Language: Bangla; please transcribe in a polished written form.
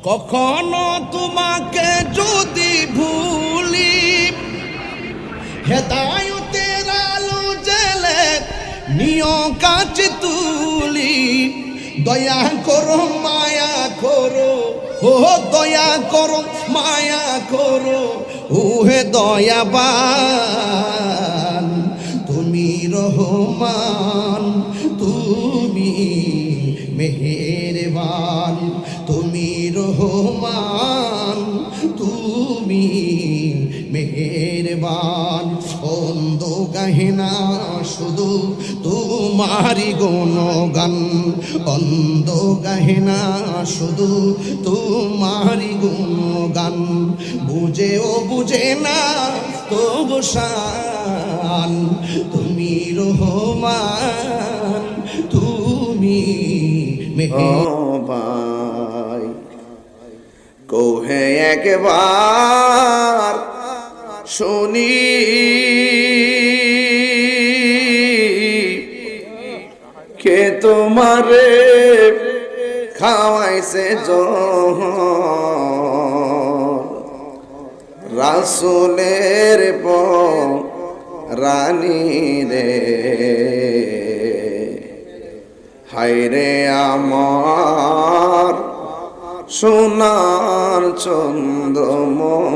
কখনো তোমাকে যদি ভুলি, হেদায়েতের আলো জেলে নিয় কাছে তুলি। দয়া করো মায়া করো, ও দয়া করো মায়া করো, ওহে দয়াবান। তুমি রহমান, তুমি মেহেরবান, তুমি রহমান, তুমি মেহেরবান। অন্ধ গাহিনা শুধু তোমারি গুণগান, অন্ধ গাহিনা শুধু তোমারি গুণগান। বুঝেও বুঝে না তবু শান, তুমি রহমান, তুমি মেহেরবান। কোহে একবার শুনি কে তোমারে খাওয়াইছে রাসূলের রানী রে। হায়রে আমার সোনার চন্দ্রমণি।